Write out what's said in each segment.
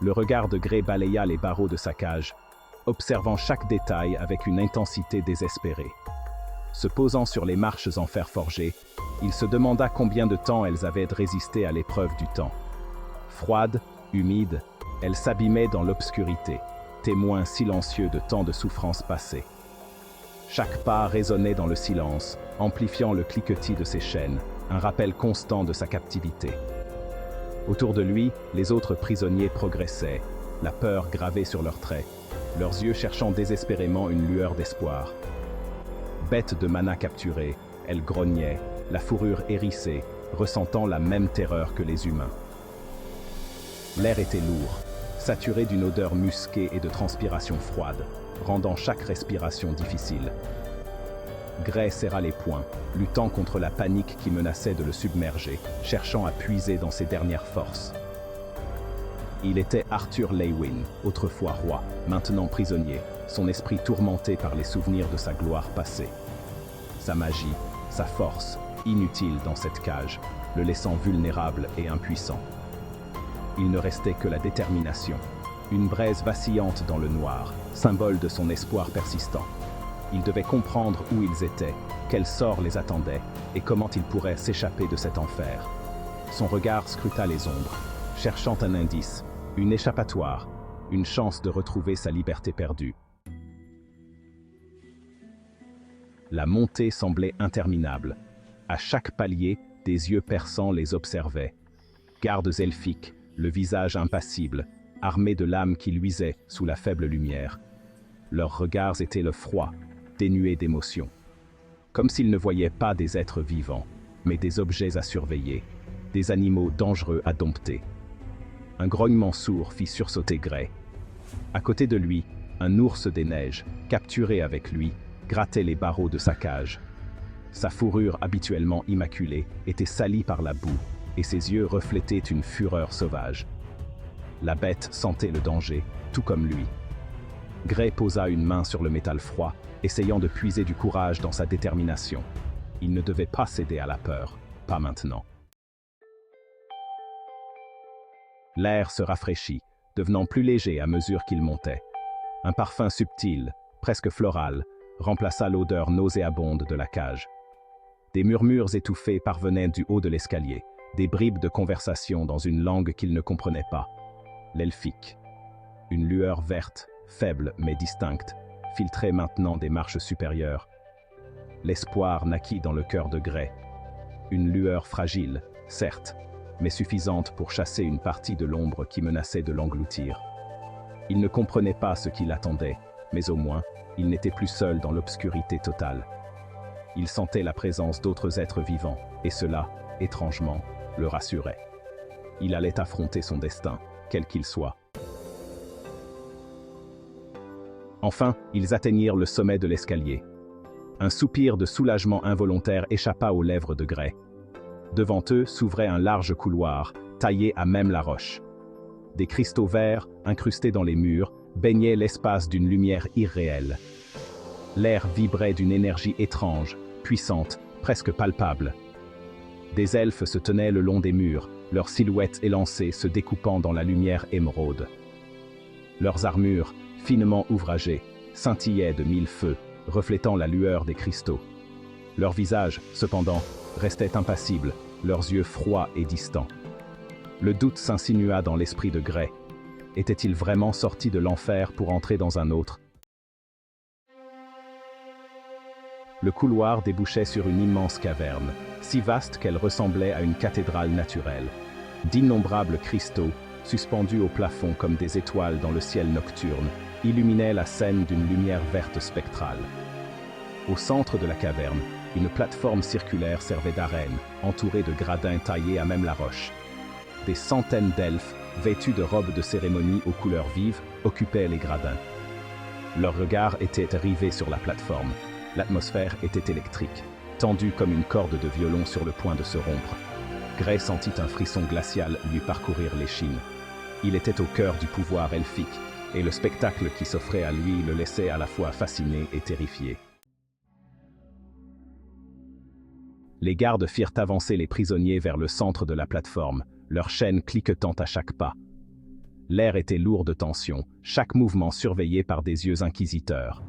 Le regard de Gray balaya les barreaux de sa cage, observant chaque détail avec une intensité désespérée. Se posant sur les marches en fer forgé, il se demanda combien de temps elles avaient résisté à l'épreuve du temps. Froides, humides, elles s'abîmaient dans l'obscurité, témoins silencieux de tant de souffrances passées. Chaque pas résonnait dans le silence, amplifiant le cliquetis de ses chaînes, un rappel constant de sa captivité. Autour de lui, les autres prisonniers progressaient, la peur gravée sur leurs traits, leurs yeux cherchant désespérément une lueur d'espoir. Bête de mana capturée, elle grognait, la fourrure hérissée, ressentant la même terreur que les humains. L'air était lourd, saturé d'une odeur musquée et de transpiration froide, rendant chaque respiration difficile. Gray serra les poings, luttant contre la panique qui menaçait de le submerger, cherchant à puiser dans ses dernières forces. Il était Arthur Leywin, autrefois roi, maintenant prisonnier, son esprit tourmenté par les souvenirs de sa gloire passée. Sa magie, sa force, inutile dans cette cage, le laissant vulnérable et impuissant. Il ne restait que la détermination, une braise vacillante dans le noir, symbole de son espoir persistant. Il devait comprendre où ils étaient, quel sort les attendait et comment il pourrait s'échapper de cet enfer. Son regard scruta les ombres, cherchant un indice, une échappatoire, une chance de retrouver sa liberté perdue. La montée semblait interminable. À chaque palier, des yeux perçants les observaient. Gardes elfiques, le visage impassible, armés de lames qui luisaient sous la faible lumière. Leurs regards étaient le froid, dénués d'émotion. Comme s'ils ne voyaient pas des êtres vivants, mais des objets à surveiller, des animaux dangereux à dompter. Un grognement sourd fit sursauter Gray. À côté de lui, un ours des neiges, capturé avec lui, grattait les barreaux de sa cage. Sa fourrure habituellement immaculée était salie par la boue, et ses yeux reflétaient une fureur sauvage. La bête sentait le danger, tout comme lui. Gray posa une main sur le métal froid, essayant de puiser du courage dans sa détermination. Il ne devait pas céder à la peur, pas maintenant. L'air se rafraîchit, devenant plus léger à mesure qu'il montait. Un parfum subtil, presque floral, remplaça l'odeur nauséabonde de la cage. Des murmures étouffés parvenaient du haut de l'escalier, des bribes de conversation dans une langue qu'il ne comprenait pas. L'elfique. Une lueur verte, faible mais distincte, filtrait maintenant des marches supérieures. L'espoir naquit dans le cœur de Gray. Une lueur fragile, certes, mais suffisante pour chasser une partie de l'ombre qui menaçait de l'engloutir. Il ne comprenait pas ce qui l'attendait, mais au moins, il n'était plus seul dans l'obscurité totale. Il sentait la présence d'autres êtres vivants, et cela, étrangement, le rassurait. Il allait affronter son destin, quel qu'il soit. Enfin, ils atteignirent le sommet de l'escalier. Un soupir de soulagement involontaire échappa aux lèvres de Gray. Devant eux s'ouvrait un large couloir, taillé à même la roche. Des cristaux verts, incrustés dans les murs, baignaient l'espace d'une lumière irréelle. L'air vibrait d'une énergie étrange, puissante, presque palpable. Des elfes se tenaient le long des murs, leurs silhouettes élancées se découpant dans la lumière émeraude. Leurs armures, finement ouvragées, scintillaient de mille feux, reflétant la lueur des cristaux. Leurs visages, cependant, restaient impassibles, leurs yeux froids et distants. Le doute s'insinua dans l'esprit de Gray. Était-il vraiment sorti de l'enfer pour entrer dans un autre? Le couloir débouchait sur une immense caverne, si vaste qu'elle ressemblait à une cathédrale naturelle. D'innombrables cristaux, suspendus au plafond comme des étoiles dans le ciel nocturne, illuminaient la scène d'une lumière verte spectrale. Au centre de la caverne, une plateforme circulaire servait d'arène, entourée de gradins taillés à même la roche. Des centaines d'elfes, vêtus de robes de cérémonie aux couleurs vives, occupaient les gradins. Leurs regards étaient rivés sur la plateforme. L'atmosphère était électrique, tendue comme une corde de violon sur le point de se rompre. Gray sentit un frisson glacial lui parcourir l'échine. Il était au cœur du pouvoir elfique, et le spectacle qui s'offrait à lui le laissait à la fois fasciné et terrifié. Les gardes firent avancer les prisonniers vers le centre de la plateforme, leurs chaînes cliquetant à chaque pas. L'air était lourd de tension, chaque mouvement surveillé par des yeux inquisiteurs.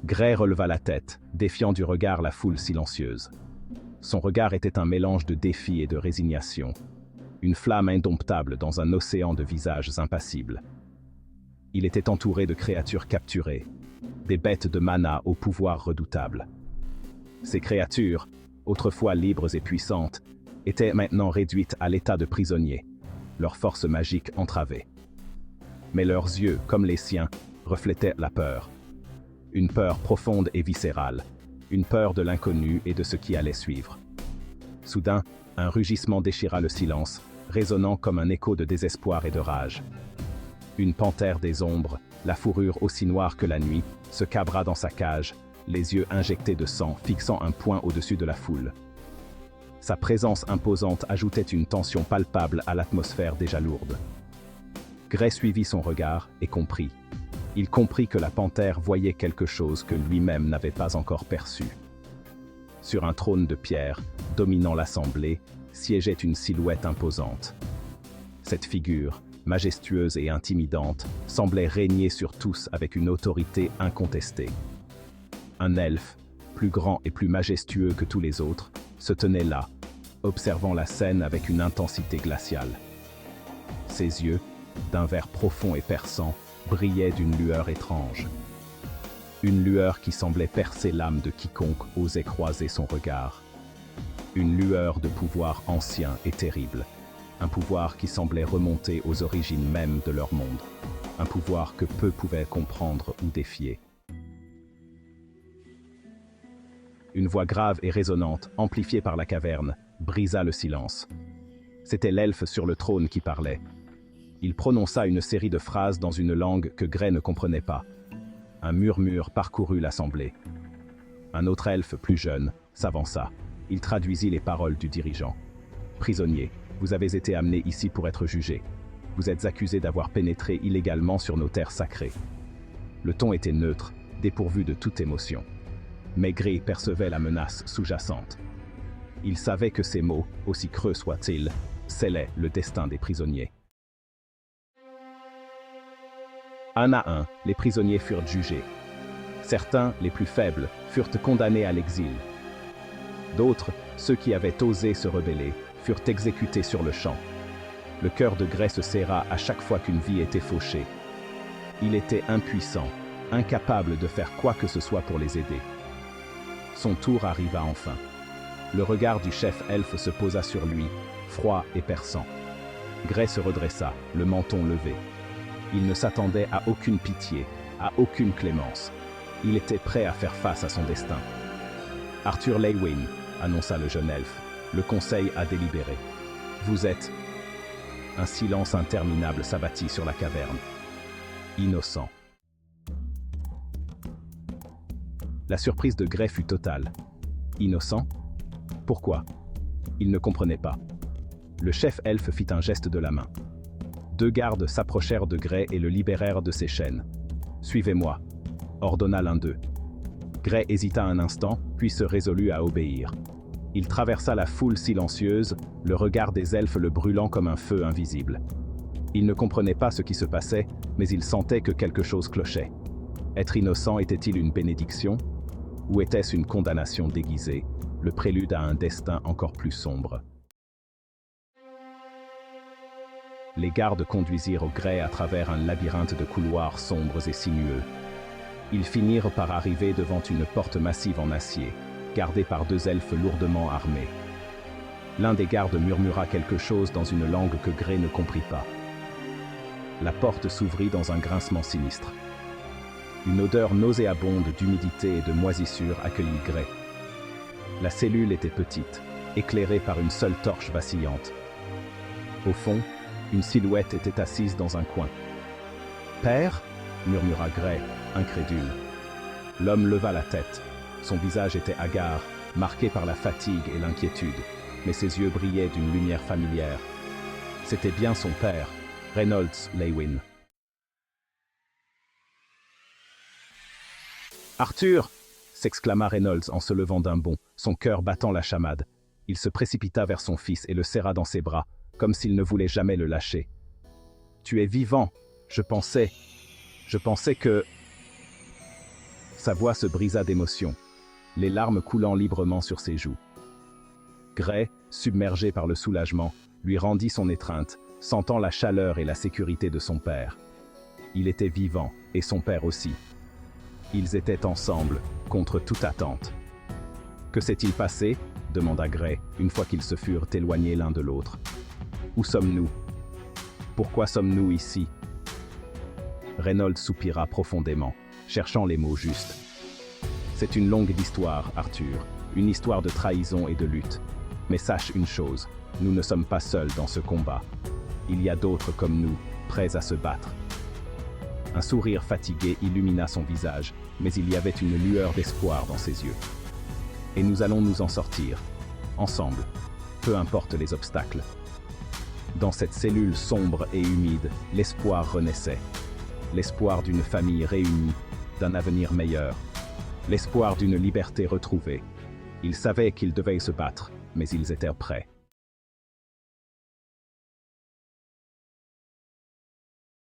Gray releva la tête, défiant du regard la foule silencieuse. Son regard était un mélange de défi et de résignation, une flamme indomptable dans un océan de visages impassibles. Il était entouré de créatures capturées, des bêtes de mana au pouvoir redoutable. Ces créatures, autrefois libres et puissantes, étaient maintenant réduites à l'état de prisonniers, leur force magique entravée. Mais leurs yeux, comme les siens, reflétaient la peur. Une peur profonde et viscérale, une peur de l'inconnu et de ce qui allait suivre. Soudain, un rugissement déchira le silence, résonnant comme un écho de désespoir et de rage. Une panthère des ombres, la fourrure aussi noire que la nuit, se cabra dans sa cage, les yeux injectés de sang, fixant un point au-dessus de la foule. Sa présence imposante ajoutait une tension palpable à l'atmosphère déjà lourde. Gray suivit son regard et comprit. Il comprit que la panthère voyait quelque chose que lui-même n'avait pas encore perçu. Sur un trône de pierre, dominant l'assemblée, siégeait une silhouette imposante. Cette figure, majestueuse et intimidante, semblait régner sur tous avec une autorité incontestée. Un elfe, plus grand et plus majestueux que tous les autres, se tenait là, observant la scène avec une intensité glaciale. Ses yeux, d'un vert profond et perçant, brillaient d'une lueur étrange. Une lueur qui semblait percer l'âme de quiconque osait croiser son regard. Une lueur de pouvoir ancien et terrible. Un pouvoir qui semblait remonter aux origines mêmes de leur monde. Un pouvoir que peu pouvaient comprendre ou défier. Une voix grave et résonnante, amplifiée par la caverne, brisa le silence. C'était l'elfe sur le trône qui parlait. Il prononça une série de phrases dans une langue que Gray ne comprenait pas. Un murmure parcourut l'assemblée. Un autre elfe plus jeune s'avança. Il traduisit les paroles du dirigeant. « Prisonniers, vous avez été amenés ici pour être jugés. Vous êtes accusés d'avoir pénétré illégalement sur nos terres sacrées. » Le ton était neutre, dépourvu de toute émotion. Mais Gray percevait la menace sous-jacente. Il savait que ces mots, aussi creux soient-ils, scellaient le destin des prisonniers. Un à un, les prisonniers furent jugés. Certains, les plus faibles, furent condamnés à l'exil. D'autres, ceux qui avaient osé se rebeller, furent exécutés sur le champ. Le cœur de Gray se serra à chaque fois qu'une vie était fauchée. Il était impuissant, incapable de faire quoi que ce soit pour les aider. Son tour arriva enfin. Le regard du chef elfe se posa sur lui, froid et perçant. Gray se redressa, le menton levé. Il ne s'attendait à aucune pitié, à aucune clémence. Il était prêt à faire face à son destin. « Arthur Leywin », annonça le jeune elfe, « le conseil a délibéré. Vous êtes… » Un silence interminable s'abattit sur la caverne. Innocent. La surprise de Gray fut totale. Innocent ? Pourquoi ? Il ne comprenait pas. Le chef elfe fit un geste de la main. Deux gardes s'approchèrent de Gray et le libérèrent de ses chaînes. « Suivez-moi », ordonna l'un d'eux. Gray hésita un instant, puis se résolut à obéir. Il traversa la foule silencieuse, le regard des elfes le brûlant comme un feu invisible. Il ne comprenait pas ce qui se passait, mais il sentait que quelque chose clochait. Être innocent était-il une bénédiction ? Ou était-ce une condamnation déguisée, le prélude à un destin encore plus sombre ? Les gardes conduisirent Gray à travers un labyrinthe de couloirs sombres et sinueux. Ils finirent par arriver devant une porte massive en acier, gardée par deux elfes lourdement armés. L'un des gardes murmura quelque chose dans une langue que Gray ne comprit pas. La porte s'ouvrit dans un grincement sinistre. Une odeur nauséabonde d'humidité et de moisissure accueillit Gray. La cellule était petite, éclairée par une seule torche vacillante. Au fond, une silhouette était assise dans un coin. « Père ?» murmura Gray, incrédule. L'homme leva la tête. Son visage était hagard, marqué par la fatigue et l'inquiétude, mais ses yeux brillaient d'une lumière familière. C'était bien son père, Reynolds Leywin. « Arthur !» s'exclama Reynolds en se levant d'un bond, son cœur battant la chamade. Il se précipita vers son fils et le serra dans ses bras, comme s'il ne voulait jamais le lâcher. Tu es vivant. Je pensais que... Sa voix se brisa d'émotion, les larmes coulant librement sur ses joues. Gray, submergé par le soulagement, lui rendit son étreinte, sentant la chaleur et la sécurité de son père. Il était vivant, et son père aussi. Ils étaient ensemble, contre toute attente. « Que s'est-il passé ?» demanda Gray, une fois qu'ils se furent éloignés l'un de l'autre. « Où sommes-nous? Pourquoi sommes-nous ici ?» Reynolds soupira profondément, cherchant les mots justes. « C'est une longue histoire, Arthur, une histoire de trahison et de lutte. Mais sache une chose, nous ne sommes pas seuls dans ce combat. Il y a d'autres comme nous, prêts à se battre. » Un sourire fatigué illumina son visage, mais il y avait une lueur d'espoir dans ses yeux. « Et nous allons nous en sortir, ensemble, peu importe les obstacles. » Dans cette cellule sombre et humide, l'espoir renaissait. L'espoir d'une famille réunie, d'un avenir meilleur. L'espoir d'une liberté retrouvée. Ils savaient qu'ils devaient se battre, mais ils étaient prêts.